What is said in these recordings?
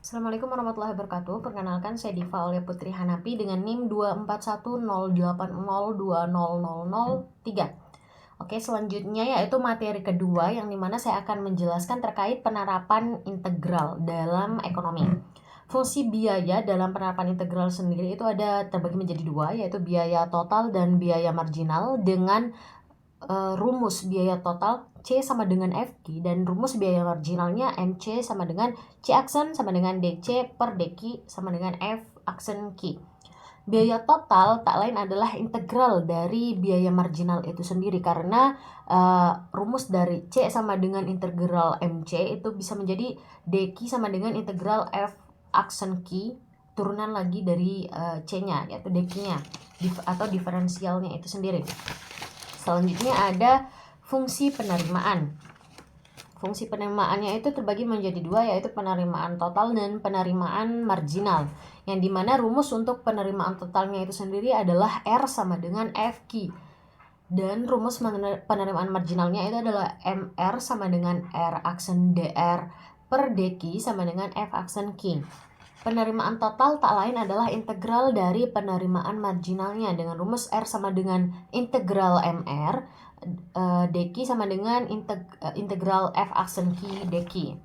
Assalamualaikum warahmatullahi wabarakatuh. Perkenalkan, saya Diva Aulia Putri Hanapi dengan NIM 24108000003. Oke, selanjutnya yaitu materi kedua yang dimana saya akan menjelaskan terkait penerapan integral dalam ekonomi. Fungsi biaya dalam penerapan integral sendiri itu ada terbagi menjadi dua, yaitu biaya total dan biaya marginal dengan rumus biaya total C sama dengan FQ dan rumus biaya marginalnya MC sama dengan C aksen sama dengan DC per DQ sama dengan F aksen Q. Biaya total tak lain adalah integral dari biaya marginal itu sendiri, karena rumus dari C sama dengan integral MC itu bisa menjadi DQ sama dengan integral F aksen Q turunan lagi dari C-nya, yaitu DQ-nya atau diferensialnya itu sendiri. Selanjutnya ada fungsi penerimaan. Fungsi penerimaannya itu terbagi menjadi dua, yaitu penerimaan total dan penerimaan marginal. Yang dimana rumus untuk penerimaan totalnya itu sendiri adalah R sama dengan FQ. Dan rumus penerimaan marginalnya itu adalah MR sama dengan R aksen DR per DQ sama dengan F aksen Q. Penerimaan total tak lain adalah integral dari penerimaan marginalnya dengan rumus R sama dengan integral MR DQ sama dengan integral F aksen Q DQ.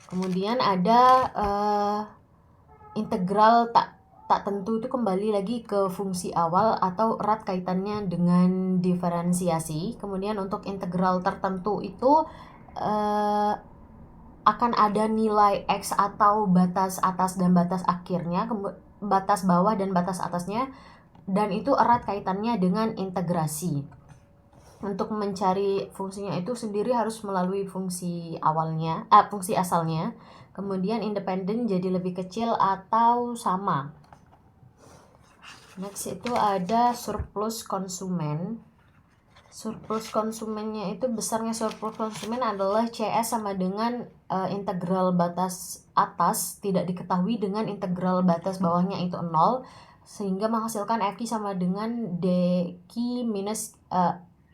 Kemudian ada integral tak tentu, itu kembali lagi ke fungsi awal atau erat kaitannya dengan diferensiasi. Kemudian untuk integral tertentu itu akan ada nilai X atau batas atas dan batas akhirnya, batas bawah dan batas atasnya, dan itu erat kaitannya dengan integrasi. Untuk mencari fungsinya itu sendiri harus melalui fungsi awalnya, fungsi asalnya, kemudian independen jadi lebih kecil atau sama. Next itu ada surplus konsumen. Surplus konsumennya itu, besarnya surplus konsumen adalah CS sama dengan integral batas atas tidak diketahui dengan integral batas bawahnya itu 0, sehingga menghasilkan FQ sama dengan DQ minus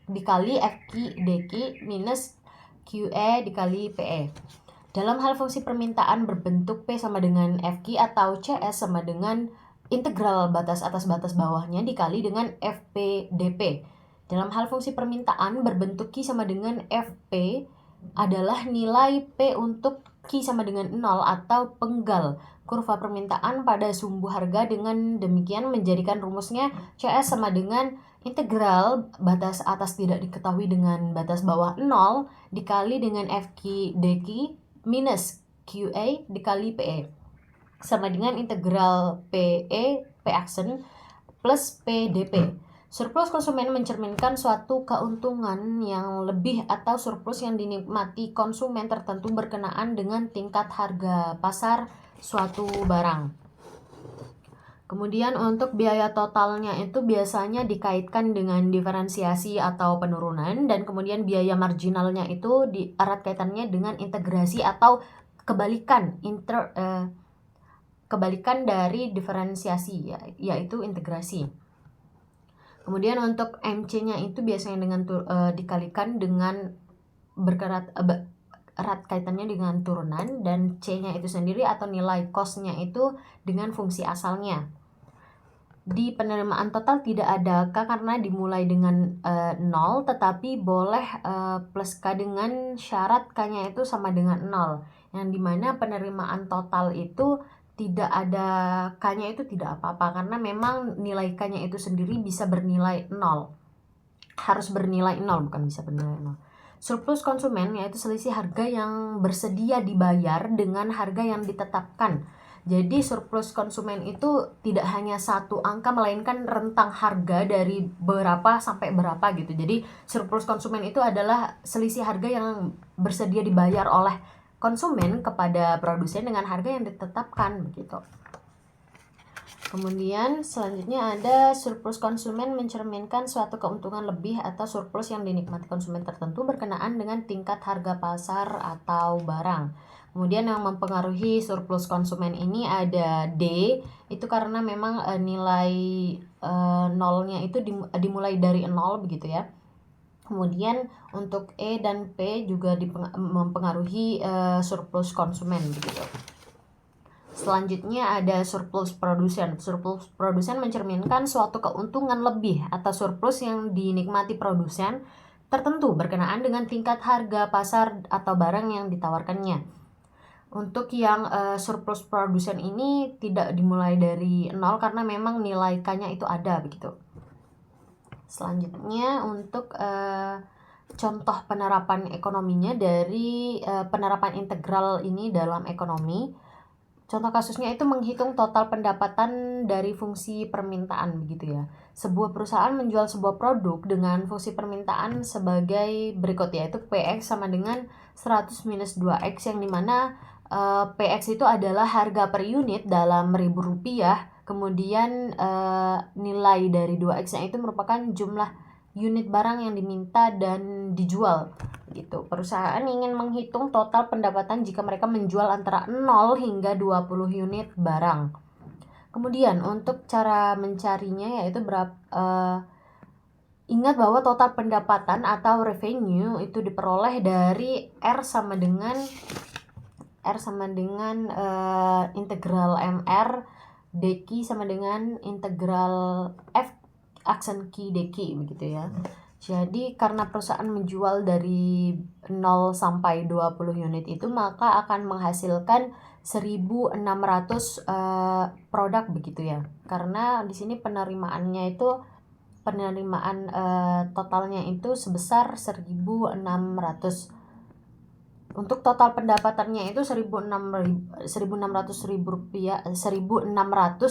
dikali FQ DQ minus QE dikali PE. Dalam hal fungsi permintaan berbentuk P sama dengan FQ atau CS sama dengan integral batas atas batas bawahnya dikali dengan FP DP. Dalam hal fungsi permintaan berbentuk Q sama dengan FP adalah nilai P untuk Q sama dengan 0 atau penggal kurva permintaan pada sumbu harga. Dengan demikian menjadikan rumusnya CS sama dengan integral batas atas tidak diketahui dengan batas bawah 0 dikali dengan FQ DQ minus QA dikali PE sama dengan integral PE P aksen plus PDP. Surplus konsumen mencerminkan suatu keuntungan yang lebih atau surplus yang dinikmati konsumen tertentu berkenaan dengan tingkat harga pasar suatu barang. Kemudian untuk biaya totalnya itu biasanya dikaitkan dengan diferensiasi atau penurunan, dan kemudian biaya marginalnya itu erat kaitannya dengan integrasi atau kebalikan dari diferensiasi, yaitu integrasi. Kemudian untuk MC-nya itu biasanya dengan dikalikan dengan erat kaitannya dengan turunan, dan C-nya itu sendiri atau nilai cost-nya itu dengan fungsi asalnya. Di penerimaan total tidak ada K karena dimulai dengan 0, tetapi boleh plus K dengan syarat K-nya itu sama dengan 0, yang dimana penerimaan total itu tidak ada K-nya itu tidak apa-apa, karena memang nilai K-nya itu sendiri bisa bernilai 0. Harus bernilai 0, bukan bisa bernilai 0. Surplus konsumen yaitu selisih harga yang bersedia dibayar dengan harga yang ditetapkan. Jadi surplus konsumen itu tidak hanya satu angka, melainkan rentang harga dari berapa sampai berapa gitu. Jadi surplus konsumen itu adalah selisih harga yang bersedia dibayar oleh konsumen kepada produsen dengan harga yang ditetapkan begitu. Kemudian selanjutnya ada surplus konsumen mencerminkan suatu keuntungan lebih atau surplus yang dinikmati konsumen tertentu berkenaan dengan tingkat harga pasar atau barang. Kemudian yang mempengaruhi surplus konsumen ini ada D, itu karena memang nilai nolnya itu dimulai dari 0 begitu ya. Kemudian untuk E dan P juga mempengaruhi surplus konsumen begitu. Selanjutnya ada surplus produsen. Surplus produsen mencerminkan suatu keuntungan lebih atau surplus yang dinikmati produsen tertentu berkenaan dengan tingkat harga pasar atau barang yang ditawarkannya. Untuk yang surplus produsen ini tidak dimulai dari nol karena memang nilai K-nya itu ada begitu. Selanjutnya untuk contoh penerapan ekonominya dari penerapan integral ini dalam ekonomi. Contoh kasusnya itu menghitung total pendapatan dari fungsi permintaan begitu ya. Sebuah perusahaan menjual sebuah produk dengan fungsi permintaan sebagai berikut, yaitu PX sama dengan 100 minus 2X, yang dimana PX itu adalah harga per unit dalam ribu rupiah. Kemudian nilai dari 2X-nya itu merupakan jumlah unit barang yang diminta dan dijual gitu. Perusahaan ingin menghitung total pendapatan jika mereka menjual antara 0 hingga 20 unit barang. Kemudian untuk cara mencarinya yaitu ingat bahwa total pendapatan atau revenue itu diperoleh dari R sama dengan integral MR dq sama dengan integral F aksen Q dq begitu ya. Jadi karena perusahaan menjual dari 0 sampai 20 unit itu, maka akan menghasilkan 1.600 produk begitu ya. Karena di sini penerimaan totalnya itu sebesar 1.600. Untuk total pendapatannya itu 1.600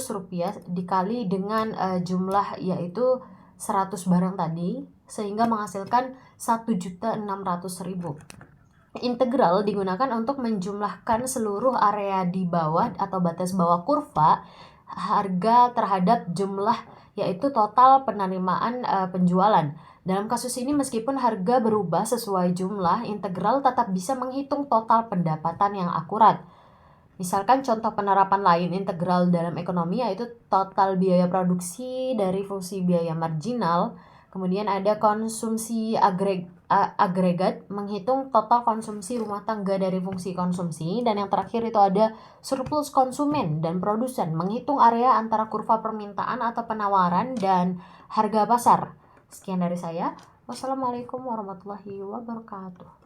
rupiah dikali dengan jumlah yaitu 100 barang tadi, sehingga menghasilkan 1.600.000. Integral digunakan untuk menjumlahkan seluruh area di bawah atau batas bawah kurva harga terhadap jumlah yaitu total penerimaan penjualan. Dalam kasus ini meskipun harga berubah sesuai jumlah, integral tetap bisa menghitung total pendapatan yang akurat. Misalkan contoh penerapan lain integral dalam ekonomi yaitu total biaya produksi dari fungsi biaya marginal. Kemudian ada konsumsi agregat, menghitung total konsumsi rumah tangga dari fungsi konsumsi. Dan yang terakhir itu ada surplus konsumen dan produsen, menghitung area antara kurva permintaan atau penawaran dan harga pasar. Sekian dari saya. Wassalamualaikum warahmatullahi wabarakatuh.